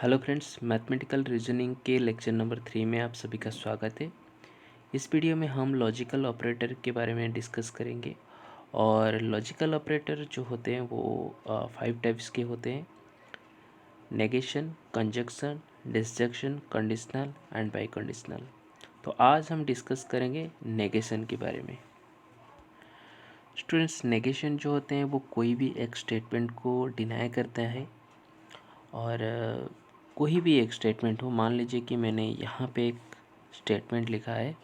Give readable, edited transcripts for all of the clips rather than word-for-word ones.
Hello friends, mathematical reasoning के lecture number 3 में आप सभी का स्वागत है। इस वीडियो में हम लॉजिकल ऑपरेटर के बारे में डिस्कस करेंगे। और लॉजिकल ऑपरेटर जो होते हैं वो 5 टाइप्स के होते हैं: negation, conjunction, disjunction, conditional and by conditional. तो आज हम डिस्कस करेंगे नेगेशन के बारे में। स्टूडेंट्स, नेगेशन जो होते हैं वो कोई भी एक स्टेटमेंट को डिनाई करता है। और कोई भी एक स्टेटमेंट हो, मान लीजिए कि मैंने यहाँ पे एक स्टेटमेंट लिखा है।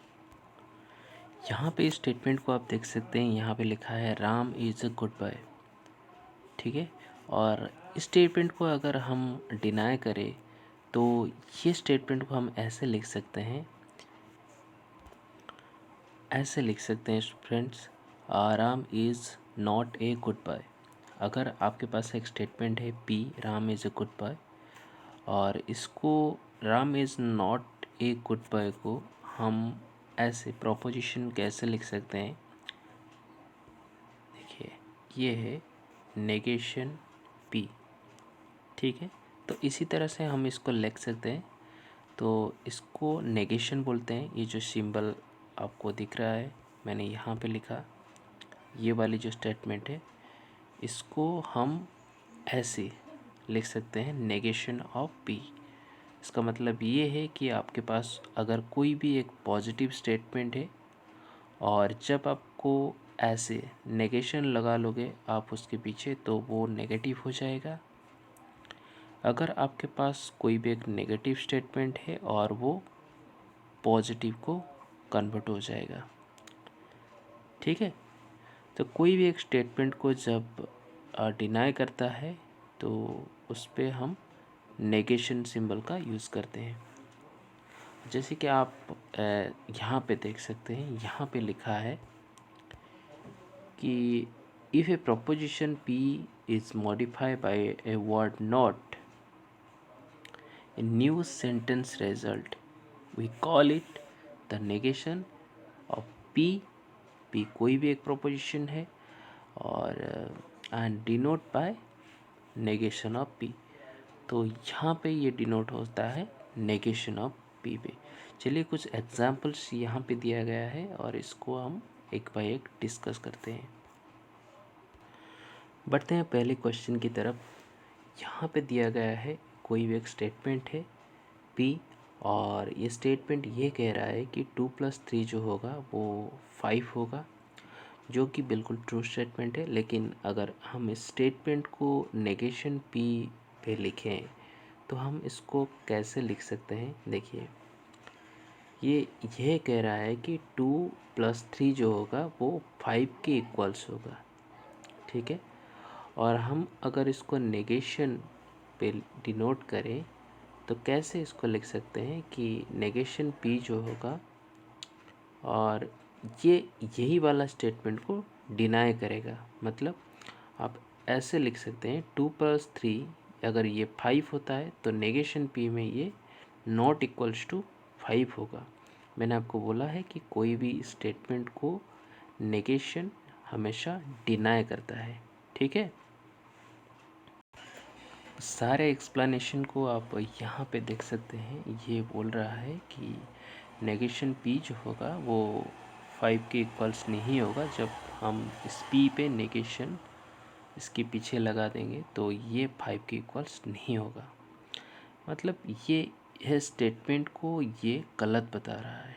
यहाँ पे इस स्टेटमेंट को आप देख सकते हैं, यहाँ पे लिखा है Ram is a good boy. ठीक है। और इस स्टेटमेंट को अगर हम डिनाई करें तो ये स्टेटमेंट को हम ऐसे लिख सकते हैं, friends, Ram is not a good boy. अगर आपके पास एक स्टेटमेंट है P, Ram is a good boy, और इसको Ram is not a good boy को हम ऐसे प्रोपोजिशन कैसे लिख सकते हैं? देखिए, ये है नेगेशन पी। ठीक है। तो इसी तरह से हम इसको लिख सकते हैं। तो इसको नेगेशन बोलते हैं। ये जो सिंबल आपको दिख रहा है, मैंने यहाँ पे लिखा, ये वाली जो स्टेटमेंट है, इसको हम ऐसे लिख सकते हैं, नेगेशन ऑफ पी। इसका मतलब ये है कि आपके पास अगर कोई भी एक पॉजिटिव स्टेटमेंट है और जब आपको ऐसे नेगेशन लगा लोगे आप उसके पीछे, तो वो नेगेटिव हो जाएगा। अगर आपके पास कोई भी एक नेगेटिव स्टेटमेंट है और वो पॉजिटिव को कन्वर्ट हो जाएगा। ठीक है। तो कोई भी एक स्टेटमेंट को जब डिनाई करता है तो उस पे हम नेगेशन सिंबल का यूज़ करते हैं। जैसे कि आप यहाँ पे देख सकते हैं, यहाँ पे लिखा है कि if a proposition P is modified by a word not, a new sentence result, we call it the negation of P. P कोई भी एक प्रोपोजिशन है और and denote by negation of P. तो यहाँ पे ये डिनोट होता है नेगेशन ऑफ पी पे। चलिए कुछ एग्जांपल्स यहाँ पे दिया गया है और इसको हम एक बाय एक डिस्कस करते हैं। बढ़ते हैं पहले क्वेश्चन की तरफ। यहाँ पे दिया गया है कोई भी एक स्टेटमेंट है पी, और ये स्टेटमेंट ये कह रहा है कि 2+3 जो होगा वो 5 होगा, जो कि बिल्कुल ट्रू स्टेटमेंट है। लेकिन अगर हम इस स्टेटमेंट को नेगेशन पी पे लिखें तो हम इसको कैसे लिख सकते हैं? देखिए, ये कह रहा है कि 2+3 जो होगा वो 5 के इक्वल्स होगा। ठीक है। और हम अगर इसको नेगेशन पे डिनोट करें तो कैसे इसको लिख सकते हैं कि नेगेशन पी जो होगा, और ये यही वाला स्टेटमेंट को डिनाई करेगा। मतलब आप ऐसे लिख सकते हैं, 2+3 अगर ये 5 होता है तो नेगेशन पी में ये नॉट इक्वल्स टू 5 होगा। मैंने आपको बोला है कि कोई भी स्टेटमेंट को नेगेशन हमेशा डिनाई करता है। ठीक है। सारे एक्सप्लेनेशन को आप यहाँ पे देख सकते हैं। ये बोल रहा है कि नेगेशन पी जो होगा वो 5 के इक्वल्स नहीं होगा। जब हम इस पी पे नेगेशन इसके पीछे लगा देंगे तो ये 5 के इक्वल्स नहीं होगा। मतलब ये स्टेटमेंट को ये गलत बता रहा है।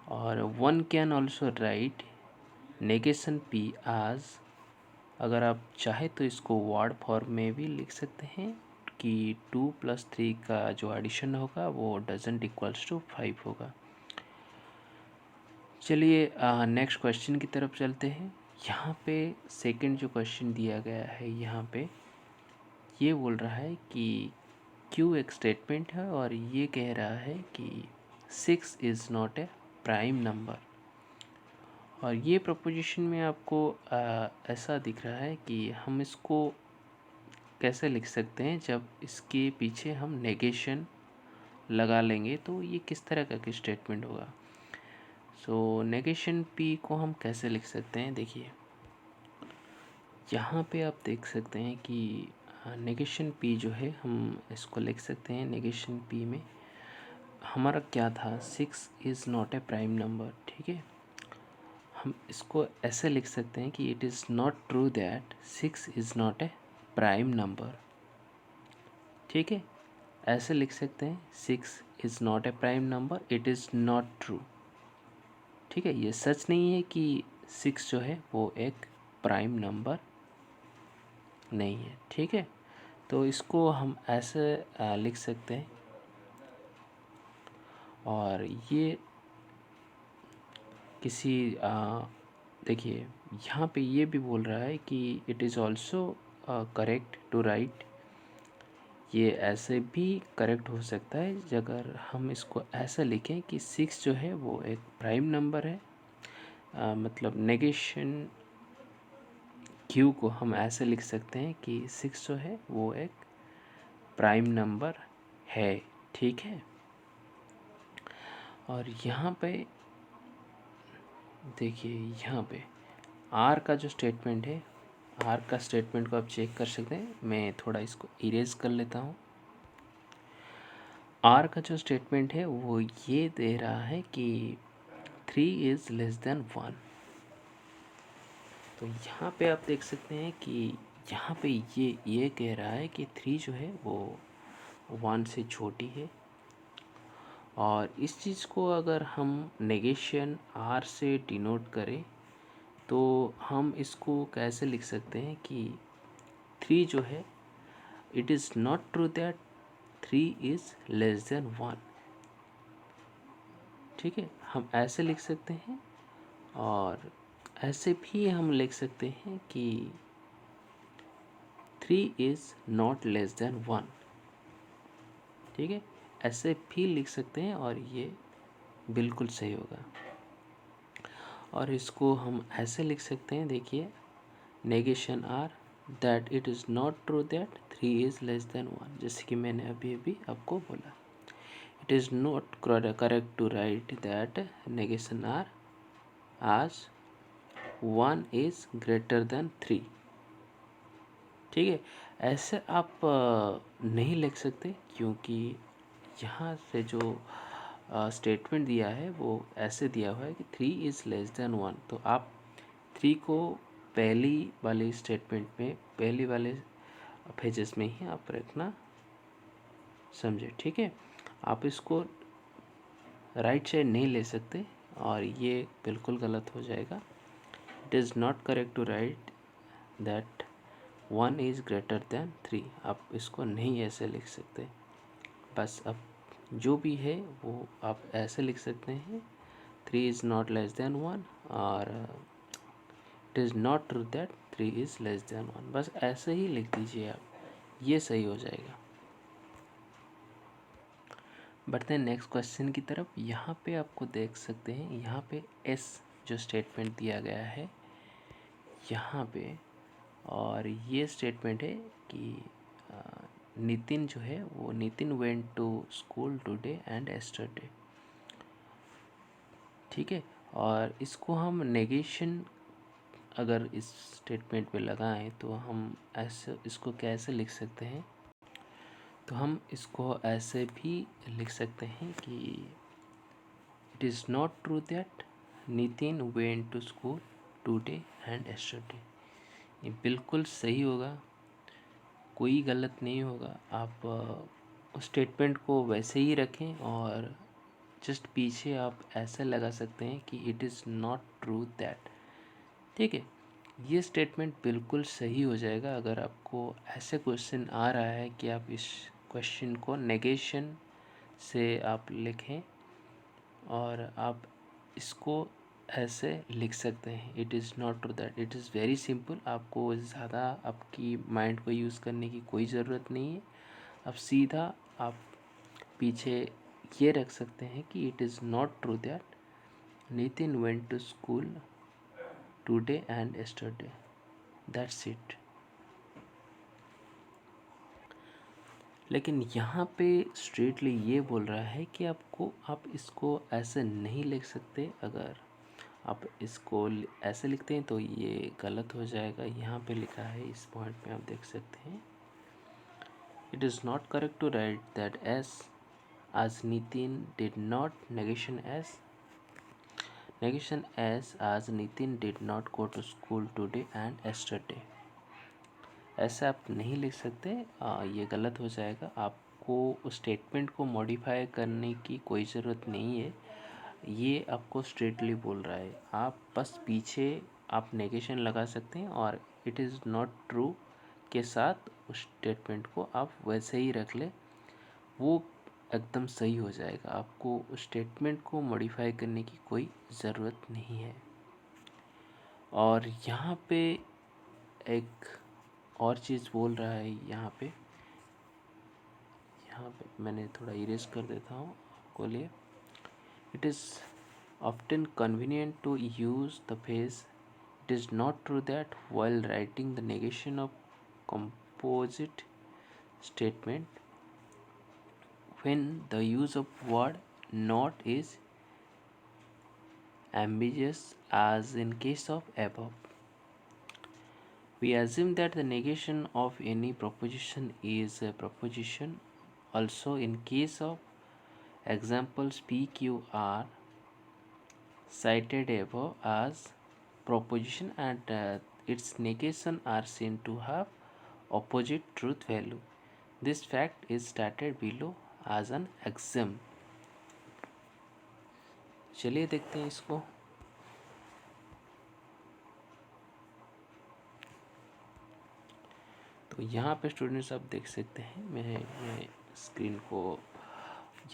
और one can also right negation P आज, अगर आप चाहे तो इसको वर्ड फॉर्म में भी लिख सकते हैं कि 2+3 का जो एडिशन होगा वो डजंट इक्वल्स टू 5 होगा। चलिए नेक्स्ट क्वेश्चन की तरफ चलते हैं। यहाँ पे सेकंड जो क्वेश्चन दिया गया है, यहाँ पे ये बोल रहा है कि क्यू एक स्टेटमेंट है और ये कह रहा है कि 6 is not a prime number. और ये प्रोपोजिशन में आपको ऐसा दिख रहा है कि हम इसको कैसे लिख सकते हैं? जब इसके पीछे हम नेगेशन लगा लेंगे तो ये किस तरह का स्टेटमेंट होगा? सो नेगेशन पी को हम कैसे लिख सकते हैं? देखिए, यहाँ पे आप देख सकते हैं कि नेगेशन पी जो है हम इसको लिख सकते हैं। नेगेशन पी में हमारा क्या था, 6 is not a prime number. ठीक है, हम इसको ऐसे लिख सकते हैं कि it is not true that 6 is not a prime number. ठीक है, ऐसे लिख सकते हैं 6 is not a prime number, it is not true. ठीक है, ये सच नहीं है कि 6 जो है वो एक प्राइम नंबर नहीं है। ठीक है, तो इसको हम ऐसे लिख सकते हैं। और ये किसी देखिए यहाँ पे ये भी बोल रहा है कि it is also correct to write. ये ऐसे भी करेक्ट हो सकता है अगर हम इसको ऐसा लिखें कि 6 जो है वो एक प्राइम नंबर है। मतलब नेगेशन क्यू को हम ऐसे लिख सकते हैं कि 6 जो है वो एक प्राइम नंबर है। ठीक है, और यहाँ पे देखिए, यहाँ पे आर का जो स्टेटमेंट है, आर का स्टेटमेंट को आप चेक कर सकते हैं। मैं थोड़ा इसको इरेज कर लेता हूँ। आर का जो स्टेटमेंट है वो ये दे रहा है कि 3 इज़ लेस देन 1। तो यहाँ पे आप देख सकते हैं कि यहाँ पे ये कह रहा है कि 3 जो है वो 1 से छोटी है। और इस चीज़ को अगर हम नेगेशन आर से डिनोट करें तो हम इसको कैसे लिख सकते हैं कि 3 जो है, it is not true that 3 is less than 1। ठीक है, हम ऐसे लिख सकते हैं। और ऐसे भी हम लिख सकते हैं कि 3 इज़ नॉट लेस देन 1। ठीक है, ऐसे भी लिख सकते हैं और ये बिल्कुल सही होगा। और इसको हम ऐसे लिख सकते हैं, देखिए, negation are that it is not true that 3 is less than 1, जैसे कि मैंने अभी आपको बोला। It is not correct to write that negation are आज 1 इज़ ग्रेटर देन 3। ठीक है, ऐसे आप नहीं लिख सकते क्योंकि यहाँ से जो स्टेटमेंट दिया है वो ऐसे दिया हुआ है कि 3 इज़ लेस देन 1। तो आप 3 को पहली वाले स्टेटमेंट में, पहली वाले पेजेस में ही आप रखना, समझे। ठीक है, आप इसको राइट साइड नहीं ले सकते और ये बिल्कुल गलत हो जाएगा। It is not correct to write that 1 is greater than 3। आप इसको नहीं ऐसे लिख सकते। बस अब जो भी है वो आप ऐसे लिख सकते हैं, 3 इज़ नॉट लेस देन 1 और it is not true that 3 is less than 1। बस ऐसे ही लिख दीजिए आप, ये सही हो जाएगा। बढ़ते हैं नेक्स्ट क्वेश्चन की तरफ। यहाँ पे आपको देख सकते हैं, यहाँ पे एस जो स्टेटमेंट दिया गया है यहाँ पे, और ये स्टेटमेंट है कि नितिन जो है वो, Nitin went to school today and yesterday. ठीक है, और इसको हम नेगेशन अगर इस स्टेटमेंट पे लगाएं तो हम ऐसे इसको कैसे लिख सकते हैं, तो हम इसको ऐसे भी लिख सकते हैं कि it is not true that Nitin went to school today and yesterday. ये बिल्कुल सही होगा, कोई गलत नहीं होगा। आप उस स्टेटमेंट को वैसे ही रखें और जस्ट पीछे आप ऐसे लगा सकते हैं कि it is not true that. ठीक है, ये स्टेटमेंट बिल्कुल सही हो जाएगा अगर आपको ऐसे क्वेश्चन आ रहा है कि आप इस क्वेश्चन को नेगेशन से आप लिखें और आप इसको ऐसे लिख सकते हैं, it is not true that. It is very simple, आपको ज़्यादा आपकी माइंड को यूज़ करने की कोई ज़रूरत नहीं है। अब सीधा आप पीछे ये रख सकते हैं कि it is not true that Nitin went to school today and yesterday, that's it. लेकिन यहाँ पे स्ट्रेटली ये बोल रहा है कि आप इसको ऐसे नहीं लिख सकते। अगर आप इसको ऐसे लिखते हैं तो ये गलत हो जाएगा। यहाँ पे लिखा है, इस पॉइंट में आप देख सकते हैं It is not correct to write that as Nitin did not negation as Nitin did not go to school today and yesterday. ऐसा आप नहीं लिख सकते, ये गलत हो जाएगा। आपको उस स्टेटमेंट को मॉडिफाई करने की कोई ज़रूरत नहीं है, ये आपको स्ट्रेटली बोल रहा है। आप बस पीछे आप नेगेशन लगा सकते हैं और इट इज़ नॉट ट्रू के साथ उस स्टेटमेंट को आप वैसे ही रख ले, वो एकदम सही हो जाएगा। आपको उस स्टेटमेंट को मॉडिफाई करने की कोई ज़रूरत नहीं है। और यहाँ पे एक और चीज़ बोल रहा है, यहाँ पे मैंने थोड़ा इरेज कर देता हूँ आपको लिए। It is often convenient to use the phrase it is not true that while writing the negation of composite statement when the use of word not is ambiguous as in case of above. We assume that the negation of any proposition is a proposition. Also in case of examples PQR cited above as proposition and its negation are seen to have opposite truth value. This fact is stated below as an axiom. चलिए देखते हैं इसको। तो यहाँ पे students आप देख सकते हैं, मैं स्क्रीन को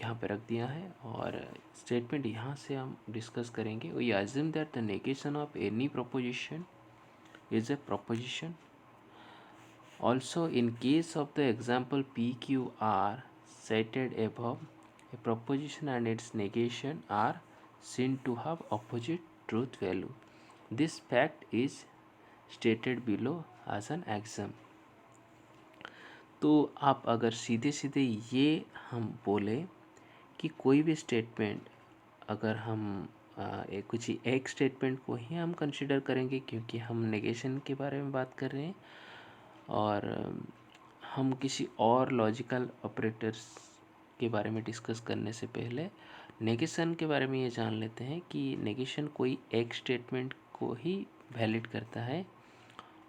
यहाँ पे रख दिया है और स्टेटमेंट यहाँ से हम डिस्कस करेंगे। We assume that the negation of any proposition is a proposition. Also in case of the example PQR cited above, a proposition and its negation are seen to have opposite truth value. This fact is stated below as an axiom. तो आप अगर सीधे सीधे ये हम बोले कि कोई भी स्टेटमेंट अगर हम कुछ एक स्टेटमेंट को ही हम कंसिडर करेंगे, क्योंकि हम नेगेशन के बारे में बात कर रहे हैं और हम किसी और लॉजिकल ऑपरेटर्स के बारे में डिस्कस करने से पहले नेगेशन के बारे में ये जान लेते हैं कि नेगेशन कोई एक स्टेटमेंट को ही वैलिड करता है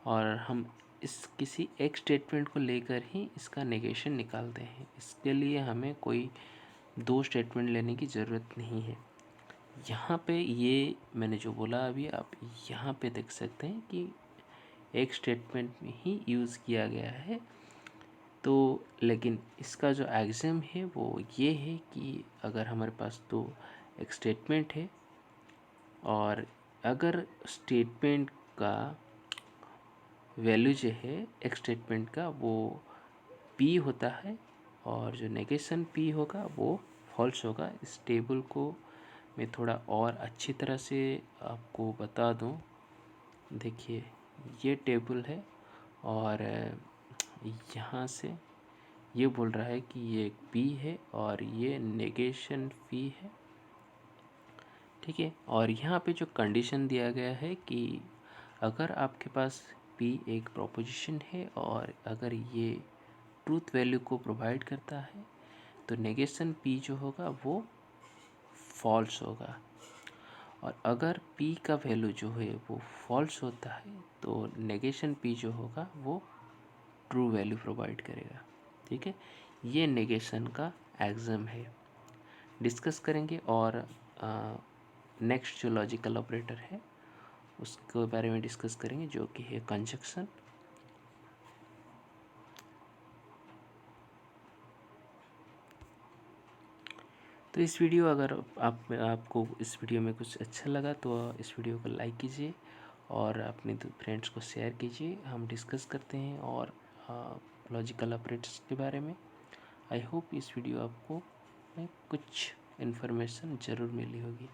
और हम इस किसी एक स्टेटमेंट को लेकर ही इसका नेगेशन निकालते हैं। इसके लिए हमें कोई दो स्टेटमेंट लेने की ज़रूरत नहीं है। यहाँ पे ये मैंने जो बोला अभी आप यहाँ पे देख सकते हैं कि एक स्टेटमेंट में ही यूज़ किया गया है। तो लेकिन इसका जो एग्जाम है वो ये है कि अगर हमारे पास तो एक स्टेटमेंट है और अगर स्टेटमेंट का वैल्यू जो है एक स्टेटमेंट का वो P होता है और जो नेगेशन P होगा वो फॉल्स होगा। इस टेबल को मैं थोड़ा और अच्छी तरह से आपको बता दूं। देखिए ये टेबल है और यहाँ से ये बोल रहा है कि ये P है और ये नेगेशन P है, ठीक है। और यहाँ पे जो कंडीशन दिया गया है कि अगर आपके पास P एक प्रोपोजिशन है और अगर ये ट्रूथ वैल्यू को प्रोवाइड करता है तो नेगेशन P जो होगा वो फॉल्स होगा, और अगर P का वैल्यू जो है वो फॉल्स होता है तो नेगेशन P जो होगा वो ट्रू वैल्यू प्रोवाइड करेगा, ठीक है। ये नेगेशन का एग्जाम है, डिस्कस करेंगे। और नेक्स्ट जो लॉजिकल ऑपरेटर है उसके बारे में डिस्कस करेंगे जो कि है कंजक्शन। तो इस वीडियो अगर आपको इस वीडियो में कुछ अच्छा लगा तो इस वीडियो को लाइक कीजिए और अपने फ्रेंड्स को शेयर कीजिए। हम डिस्कस करते हैं और लॉजिकल ऑपरेटर्स के बारे में। आई होप इस वीडियो आपको में कुछ इन्फॉर्मेशन ज़रूर मिली होगी।